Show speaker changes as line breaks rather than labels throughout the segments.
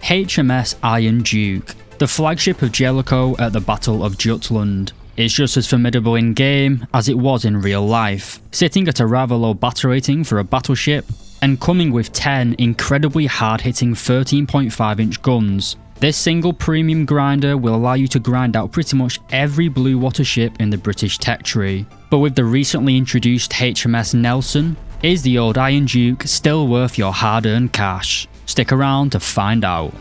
HMS Iron Duke, the flagship of Jellicoe at the Battle of Jutland. It's just as formidable in game as it was in real life, sitting at a rather low battle rating for a battleship, and coming with 10 incredibly hard-hitting 13.5-inch guns. This single premium grinder will allow you to grind out pretty much every blue water ship in the British tech tree. But with the recently introduced HMS Nelson, is the old Iron Duke still worth your hard-earned cash? Stick around to find out.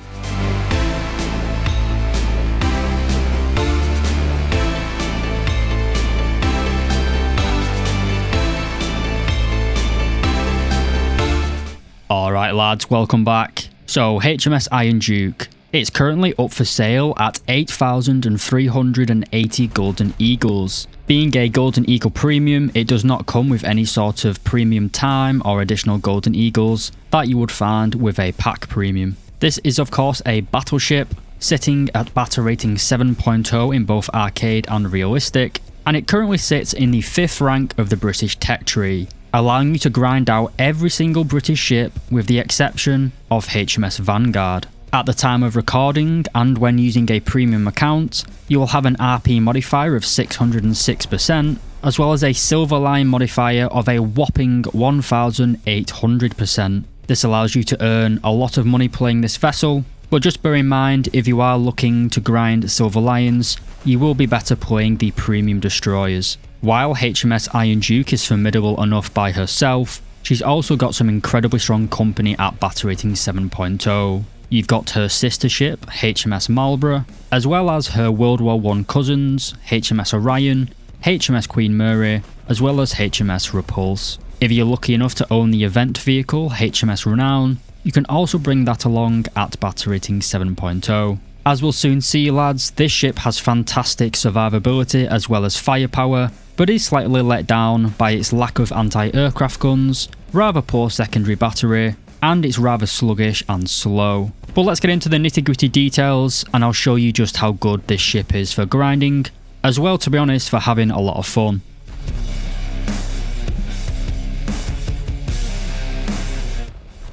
Alright lads, welcome back. So HMS Iron Duke. It's currently up for sale at 8,380 Golden Eagles. Being a Golden Eagle Premium, it does not come with any sort of premium time or additional Golden Eagles that you would find with a pack premium. This is of course a battleship, sitting at battle rating 7.0 in both arcade and realistic, and it currently sits in the 5th rank of the British tech tree, allowing you to grind out every single British ship with the exception of HMS Vanguard. At the time of recording, and when using a premium account, you will have an RP modifier of 606%, as well as a silver line modifier of a whopping 1,800%. This allows you to earn a lot of money playing this vessel, but just bear in mind, if you are looking to grind silver lions, you will be better playing the premium destroyers. While HMS Iron Duke is formidable enough by herself, she's also got some incredibly strong company at battle rating 7.0. You've got her sister ship, HMS Marlborough, as well as her World War I cousins, HMS Orion, HMS Queen Mary, as well as HMS Repulse. If you're lucky enough to own the event vehicle, HMS Renown, you can also bring that along at battle rating 7.0. As we'll soon see lads, this ship has fantastic survivability as well as firepower, but is slightly let down by its lack of anti-aircraft guns, rather poor secondary battery, and it's rather sluggish and slow. But let's get into the nitty-gritty details, and I'll show you just how good this ship is for grinding, as well to be honest for having a lot of fun.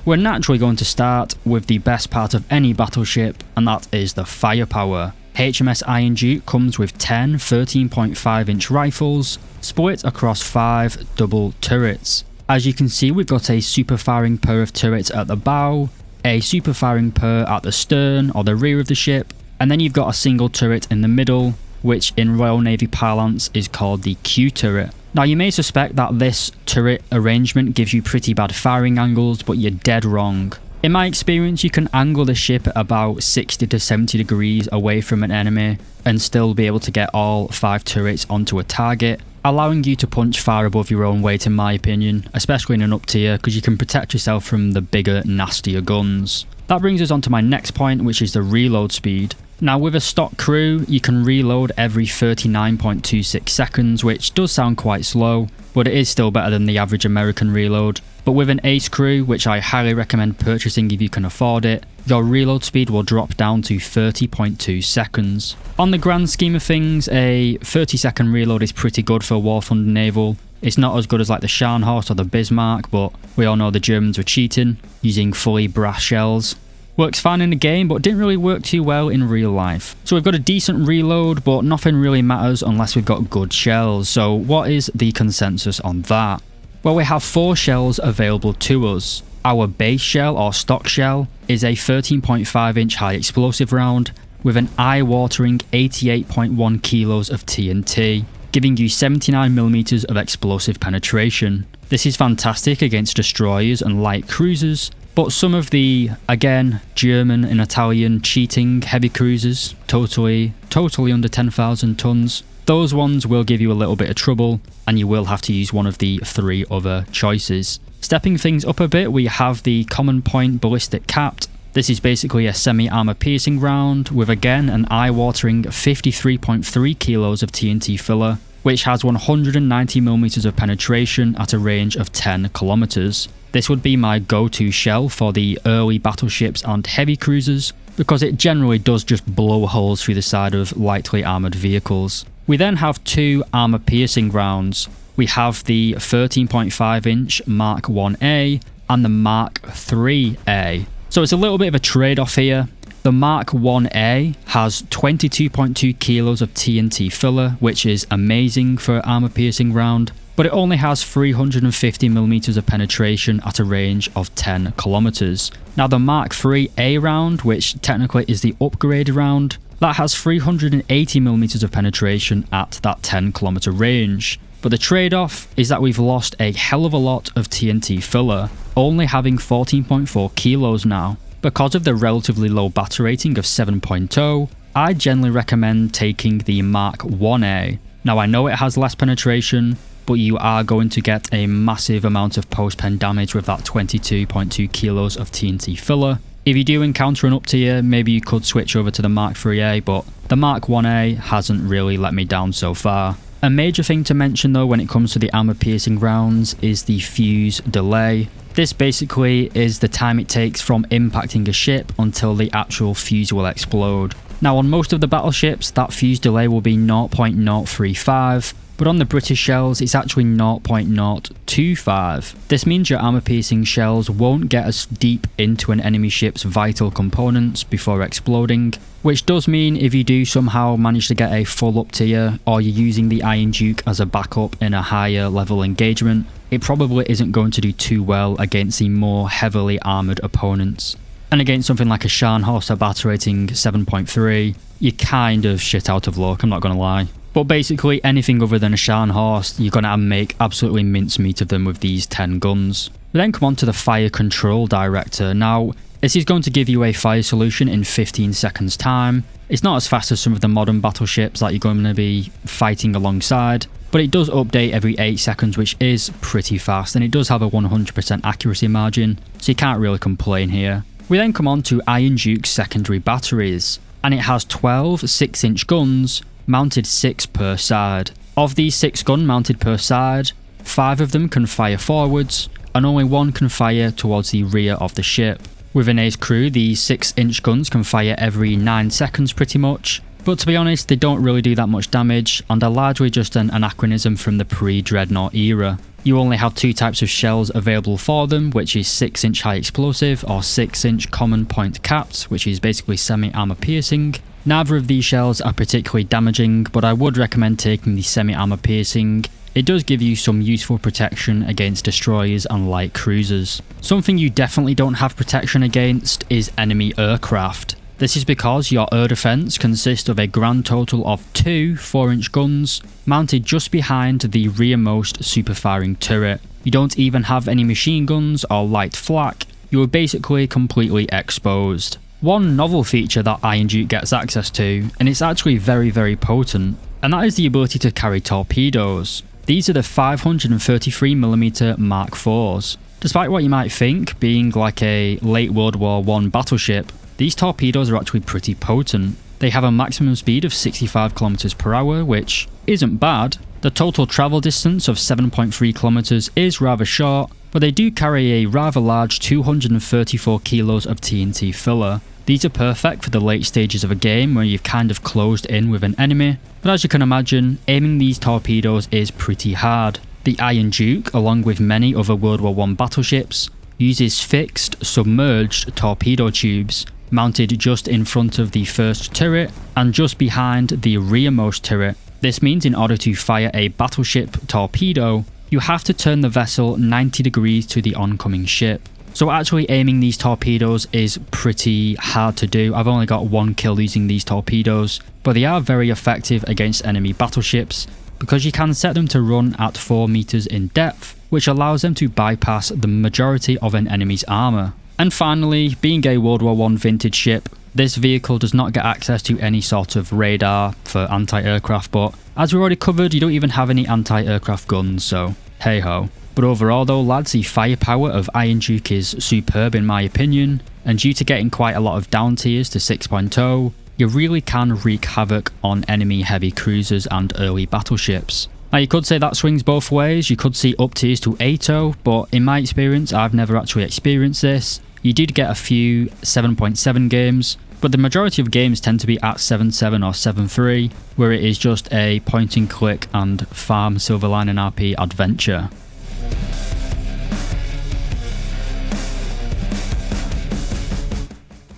We're naturally going to start with the best part of any battleship, and that is the firepower. HMS Iron Duke comes with 10 13.5-inch rifles, split across 5 double turrets. As you can see, we've got a super firing pair of turrets at the bow, a super firing pair at the stern or the rear of the ship, and then you've got a single turret in the middle, which in Royal Navy parlance is called the Q turret. Now you may suspect that this turret arrangement gives you pretty bad firing angles, but you're dead wrong. In my experience, you can angle the ship at about 60 to 70 degrees away from an enemy and still be able to get all 5 turrets onto a target, allowing you to punch far above your own weight in my opinion, especially in an up tier because you can protect yourself from the bigger, nastier guns. That brings us on to my next point, which is the reload speed. Now with a stock crew, you can reload every 39.26 seconds, which does sound quite slow, but it is still better than the average American reload. But with an ace crew, which I highly recommend purchasing if you can afford it, your reload speed will drop down to 30.2 seconds. On the grand scheme of things, a 30-second reload is pretty good for a War Thunder Naval. It's not as good as like the Scharnhorst or the Bismarck, but we all know the Germans were cheating, using fully brass shells. Works fine in the game, but didn't really work too well in real life. So we've got a decent reload, but nothing really matters unless we've got good shells. So what is the consensus on that? Well, we have 4 shells available to us. Our base shell or stock shell is a 13.5-inch high explosive round with an eye-watering 88.1 kilos of TNT, giving you 79mm of explosive penetration. This is fantastic against destroyers and light cruisers, but some of the, again, German and Italian cheating heavy cruisers, totally under 10,000 tons, those ones will give you a little bit of trouble, and you will have to use one of the 3 other choices. Stepping things up a bit, we have the Common Point Ballistic Capped. This is basically a semi-armor piercing round with again an eye-watering 53.3 kilos of TNT filler, which has 190mm of penetration at a range of 10 kilometers. This would be my go-to shell for the early battleships and heavy cruisers, because it generally does just blow holes through the side of lightly armoured vehicles. We then have 2 armour-piercing rounds. We have the 13.5-inch Mark 1A and the Mark 3A. So it's a little bit of a trade-off here. The Mark 1A has 22.2 kilos of TNT filler, which is amazing for an armor-piercing round, but it only has 350mm of penetration at a range of 10 kilometers. Now the Mark 3A round, which technically is the upgrade round, that has 380mm of penetration at that 10 kilometer range. But the trade-off is that we've lost a hell of a lot of TNT filler, only having 14.4 kilos now. Because of the relatively low battle rating of 7.0, I generally recommend taking the Mark 1A. Now I know it has less penetration, but you are going to get a massive amount of post-pen damage with that 22.2 kilos of TNT filler. If you do encounter an up tier, maybe you could switch over to the Mark 3A, but the Mark 1A hasn't really let me down so far. A major thing to mention though when it comes to the armor piercing rounds is the fuse delay. This basically is the time it takes from impacting a ship until the actual fuse will explode. Now on most of the battleships that fuse delay will be 0.035, but on the British shells it's actually 0.025. This means your armor piercing shells won't get as deep into an enemy ship's vital components before exploding, which does mean if you do somehow manage to get a full up tier or you're using the Iron Duke as a backup in a higher level engagement, it probably isn't going to do too well against the more heavily armoured opponents. And against something like a Scharnhorst at battle rating 7.3, you're kind of shit out of luck, I'm not going to lie. But basically anything other than a Scharnhorst, you're going to make absolutely mincemeat of them with these 10 guns. We then come on to the Fire Control Director. Now, this is going to give you a fire solution in 15 seconds time. It's not as fast as some of the modern battleships that you're going to be fighting alongside, but it does update every 8 seconds, which is pretty fast, and it does have a 100% accuracy margin, so you can't really complain here. We then come on to Iron Duke's secondary batteries, and it has 12 6-inch guns, mounted 6 per side. Of these 6 gun mounted per side, 5 of them can fire forwards, and only 1 can fire towards the rear of the ship. With an ace crew, these 6-inch guns can fire every 9 seconds pretty much, but to be honest they don't really do that much damage and are largely just an anachronism from the pre-Dreadnought era. You only have 2 types of shells available for them, which is 6-inch high explosive or 6-inch common point capped, which is basically semi-armor piercing. Neither of these shells are particularly damaging, but I would recommend taking the semi-armor piercing. It does give you some useful protection against destroyers and light cruisers. Something you definitely don't have protection against is enemy aircraft. This is because your air defense consists of a grand total of 2 4-inch guns mounted just behind the rearmost superfiring turret. You don't even have any machine guns or light flak. You are basically completely exposed. One novel feature that Iron Duke gets access to, and it's actually very potent, and that is the ability to carry torpedoes. These are the 533mm Mark IVs. Despite what you might think, being like a late World War I battleship, these torpedoes are actually pretty potent. They have a maximum speed of 65 km per hour, which isn't bad. The total travel distance of 7.3 km is rather short, but they do carry a rather large 234 kilos of TNT filler. These are perfect for the late stages of a game where you've kind of closed in with an enemy, but as you can imagine, aiming these torpedoes is pretty hard. The Iron Duke, along with many other World War I battleships, uses fixed, submerged torpedo tubes mounted just in front of the first turret and just behind the rearmost turret. This means in order to fire a battleship torpedo, you have to turn the vessel 90 degrees to the oncoming ship. So actually aiming these torpedoes is pretty hard to do. I've only got 1 kill using these torpedoes, but they are very effective against enemy battleships because you can set them to run at 4 meters in depth, which allows them to bypass the majority of an enemy's armor. And finally, being a World War I vintage ship, this vehicle does not get access to any sort of radar for anti-aircraft, but as we already covered, you don't even have any anti-aircraft guns, so hey ho. But overall though lads, the firepower of Iron Duke is superb in my opinion, and due to getting quite a lot of down tiers to 6.0, you really can wreak havoc on enemy heavy cruisers and early battleships. Now you could say that swings both ways, you could see up tiers to 8.0, but in my experience I've never actually experienced this. You did get a few 7.7 games, but the majority of games tend to be at 7.7 or 7.3, where it is just a point and click and farm Silverline and RP adventure.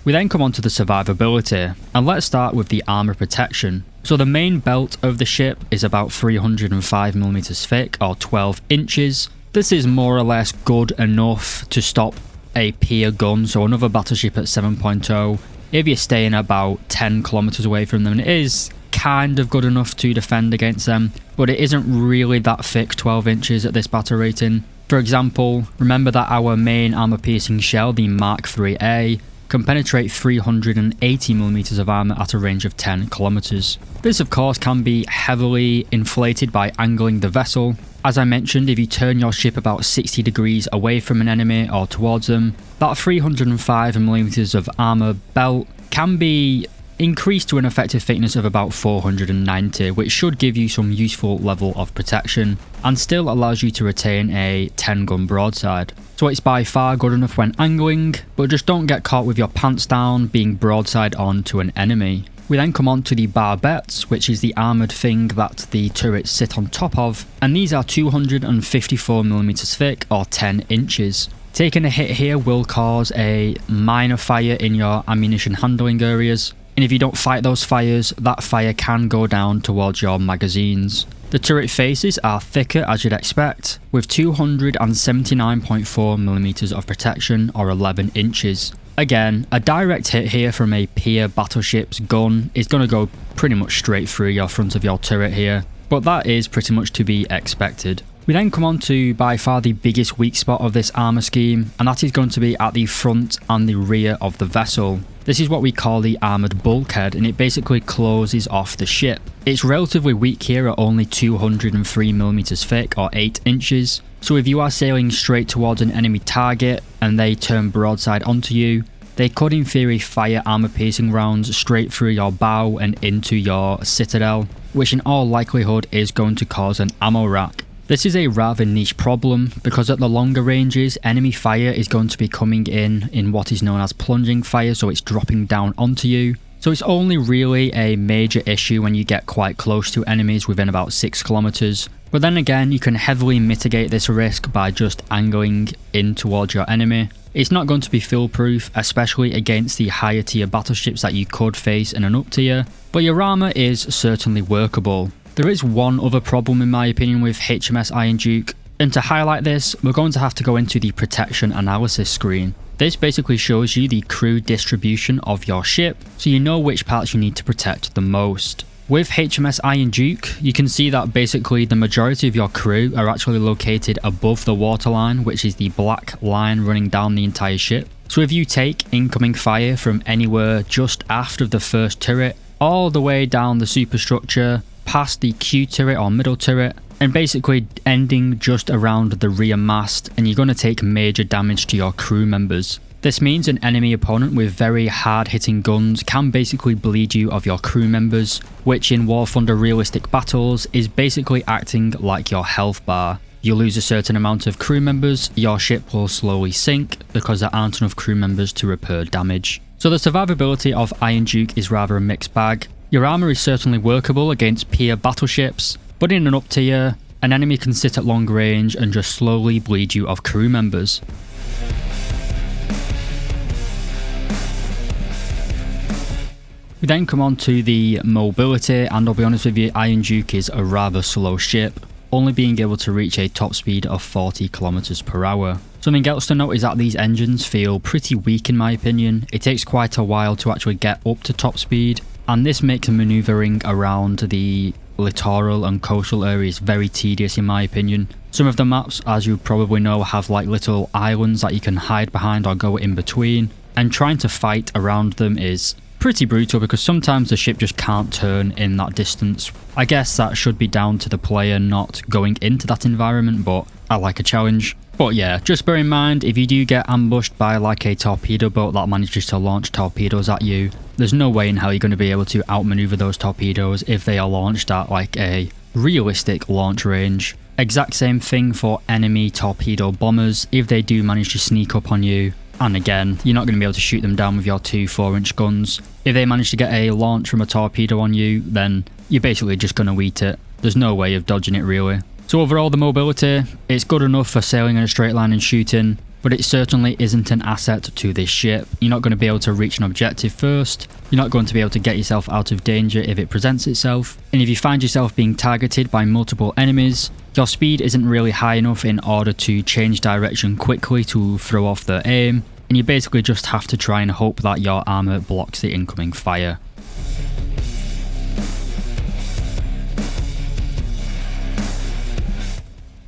We then come on to the survivability, and let's start with the armour protection. So the main belt of the ship is about 305mm thick or 12 inches. This is more or less good enough to stop a peer gun, so another battleship at 7.0. If you're staying about 10 kilometers away from them, it is kind of good enough to defend against them, but it isn't really that thick 12 inches at this battle rating. For example, remember that our main armour piercing shell, the Mark 3A, can penetrate 380mm of armour at a range of 10 kilometers. This of course can be heavily inflated by angling the vessel. As I mentioned, if you turn your ship about 60 degrees away from an enemy or towards them, that 305mm of armour belt can be increased to an effective thickness of about 490, which should give you some useful level of protection and still allows you to retain a 10 gun broadside. So it's by far good enough when angling, but just don't get caught with your pants down being broadside on to an enemy. We then come on to the barbettes, which is the armoured thing that the turrets sit on top of, and these are 254mm thick or 10 inches. Taking a hit here will cause a minor fire in your ammunition handling areas, and if you don't fight those fires, that fire can go down towards your magazines. The turret faces are thicker as you'd expect, with 279.4mm of protection or 11 inches. Again, a direct hit here from a peer battleship's gun is going to go pretty much straight through your front of your turret here, but that is pretty much to be expected. We then come on to by far the biggest weak spot of this armour scheme, and that is going to be at the front and the rear of the vessel. This is what we call the armoured bulkhead, and it basically closes off the ship. It's relatively weak here at only 203mm thick or 8 inches, so if you are sailing straight towards an enemy target and they turn broadside onto you, they could in theory fire armour piercing rounds straight through your bow and into your citadel, which in all likelihood is going to cause an ammo rack. This is a rather niche problem because at the longer ranges, enemy fire is going to be coming in what is known as plunging fire, so it's dropping down onto you. So it's only really a major issue when you get quite close to enemies within about 6 kilometers. But then again, you can heavily mitigate this risk by just angling in towards your enemy. It's not going to be foolproof, especially against the higher tier battleships that you could face in an up tier, but your armour is certainly workable. There is one other problem in my opinion with HMS Iron Duke, and to highlight this, we're going to have to go into the protection analysis screen. This basically shows you the crew distribution of your ship, so you know which parts you need to protect the most. With HMS Iron Duke, you can see that basically the majority of your crew are actually located above the waterline, which is the black line running down the entire ship. So if you take incoming fire from anywhere just after the first turret, all the way down the superstructure, past the Q turret or middle turret, and basically ending just around the rear mast, and you're going to take major damage to your crew members. This means an enemy opponent with very hard hitting guns can basically bleed you of your crew members, which in War Thunder realistic battles is basically acting like your health bar. You lose a certain amount of crew members, your ship will slowly sink because there aren't enough crew members to repair damage. So the survivability of Iron Duke is rather a mixed bag. Your armour is certainly workable against peer battleships, but in an up tier, an enemy can sit at long range and just slowly bleed you of crew members. We then come on to the mobility, and I'll be honest with you, Iron Duke is a rather slow ship, only being able to reach a top speed of 40 kilometers per hour. Something else to note is that these engines feel pretty weak in my opinion. It takes quite a while to actually get up to top speed, and this makes manoeuvring around the littoral and coastal areas very tedious in my opinion. Some of the maps, as you probably know, have like little islands that you can hide behind or go in between, and trying to fight around them is pretty brutal because sometimes the ship just can't turn in that distance. I guess that should be down to the player not going into that environment, but I like a challenge. But yeah, just bear in mind, if you do get ambushed by like a torpedo boat that manages to launch torpedoes at you, there's no way in hell you're going to be able to outmaneuver those torpedoes if they are launched at like a realistic launch range. Exact same thing for enemy torpedo bombers if they do manage to sneak up on you. And again, you're not going to be able to shoot them down with your 2 4-inch guns. If they manage to get a launch from a torpedo on you, then you're basically just going to eat it. There's no way of dodging it really. So overall, the mobility, it's good enough for sailing in a straight line and shooting. but it certainly isn't an asset to this ship. You're not going to be able to reach an objective first, you're not going to be able to get yourself out of danger if it presents itself, and if you find yourself being targeted by multiple enemies, your speed isn't really high enough in order to change direction quickly to throw off their aim, and you basically just have to try and hope that your armour blocks the incoming fire.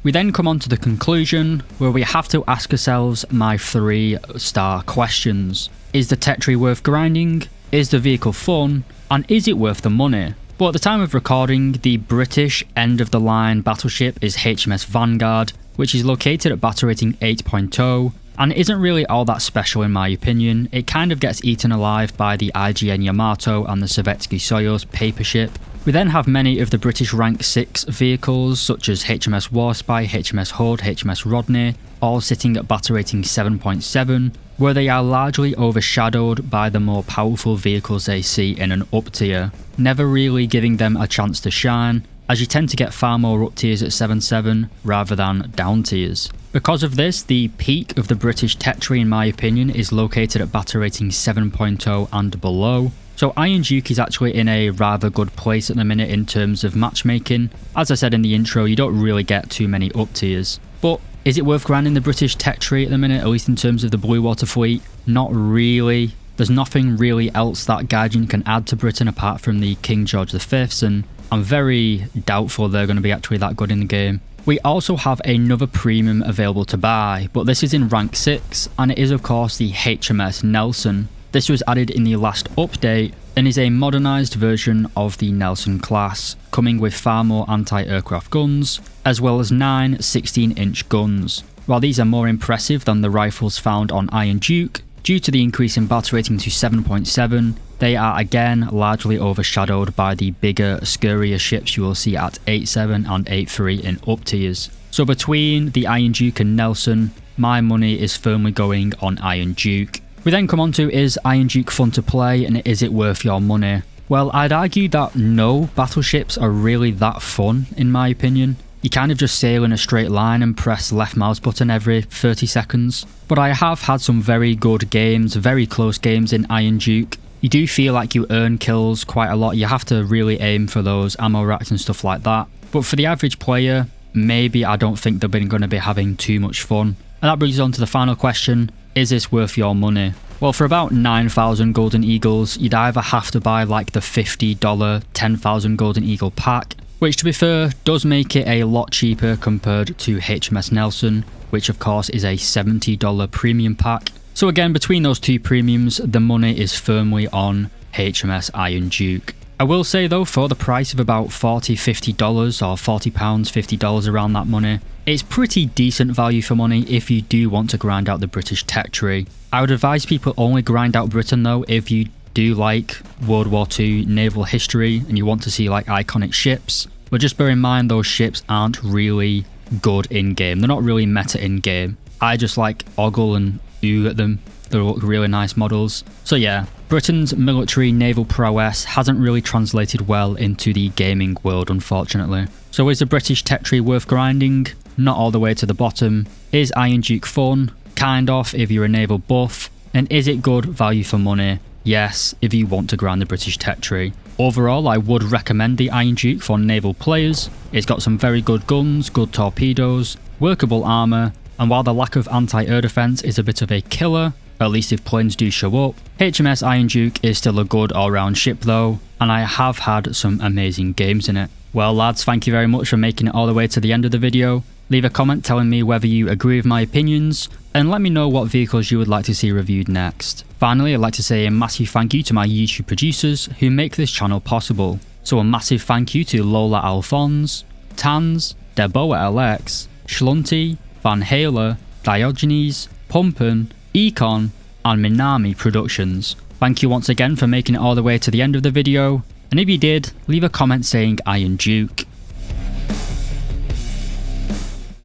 We then come on to the conclusion, where we have to ask ourselves my 3-star questions. Is the tech tree worth grinding? Is the vehicle fun? And is it worth the money? But at the time of recording, the British end-of-the-line battleship is HMS Vanguard, which is located at battle rating 8.0, and it isn't really all that special in my opinion. It kind of gets eaten alive by the IGN Yamato and the Sovietsky Soyuz paper ship. We then have many of the British rank 6 vehicles such as HMS Warspy, HMS Hood, HMS Rodney, all sitting at battle rating 7.7, where they are largely overshadowed by the more powerful vehicles they see in an up tier, never really giving them a chance to shine, as you tend to get far more up tiers at 7.7 rather than down tiers. Because of this, the peak of the British tech tree in my opinion is located at battle rating 7.0 and below. So Iron Duke is actually in a rather good place at the minute in terms of matchmaking. As I said in the intro, you don't really get too many up tiers. But is it worth grinding the British tech tree at the minute, at least in terms of the Blue Water Fleet? Not really. There's nothing really else that Gaijin can add to Britain apart from the King George V's, and I'm very doubtful they're going to be actually that good in the game. We also have another premium available to buy, but this is in rank 6, and it is of course the HMS Nelson. This was added in the last update and is a modernised version of the Nelson class, coming with far more anti-aircraft guns, as well as 9 16-inch guns. While these are more impressive than the rifles found on Iron Duke, due to the increase in battle rating to 7.7, they are again largely overshadowed by the bigger, scurrier ships you will see at 8.7 and 8.3 in up tiers. So between the Iron Duke and Nelson, my money is firmly going on Iron Duke. We then come on to, is Iron Duke fun to play and is it worth your money? Well, I'd argue that no battleships are really that fun in my opinion. You kind of just sail in a straight line and press left mouse button every 30 seconds. But I have had some very good games, very close games in Iron Duke. You do feel like you earn kills quite a lot, you have to really aim for those ammo racks and stuff like that. But for the average player, maybe I don't think they're going to be having too much fun. And that brings us on to the final question, is this worth your money? Well, for about 9,000 Golden Eagles, you'd either have to buy like the $50 10,000 Golden Eagle pack, which to be fair, does make it a lot cheaper compared to HMS Nelson, which of course is a $70 premium pack. So again, between those two premiums, the money is firmly on HMS Iron Duke. I will say though, for the price of about $40, $50 or £40, $50 around that money, it's pretty decent value for money if you do want to grind out the British tech tree. I would advise people only grind out Britain though if you do like World War II naval history and you want to see like iconic ships. But just bear in mind those ships aren't really good in game. They're not really meta in game. I just like ogle and ooh at them. They look really nice models. So yeah, Britain's military naval prowess hasn't really translated well into the gaming world, unfortunately. So is the British tech tree worth grinding? Not all the way to the bottom. Is Iron Duke fun? Kind of if you're a naval buff. And is it good value for money? Yes, if you want to grind the British tech tree. Overall, I would recommend the Iron Duke for naval players. It's got some very good guns, good torpedoes, workable armour, and while the lack of anti-air defence is a bit of a killer, at least if planes do show up, HMS Iron Duke is still a good all-round ship though, and I have had some amazing games in it. Well lads, thank you very much for making it all the way to the end of the video. Leave a comment telling me whether you agree with my opinions, and let me know what vehicles you would like to see reviewed next. Finally, I'd like to say a massive thank you to my YouTube producers who make this channel possible. So a massive thank you to Lola Alphonse, Tans, Deboa LX, Schlunty, Van Haler, Diogenes, Pumpin, Econ, and Minami Productions. Thank you once again for making it all the way to the end of the video, and if you did, leave a comment saying Iron Duke.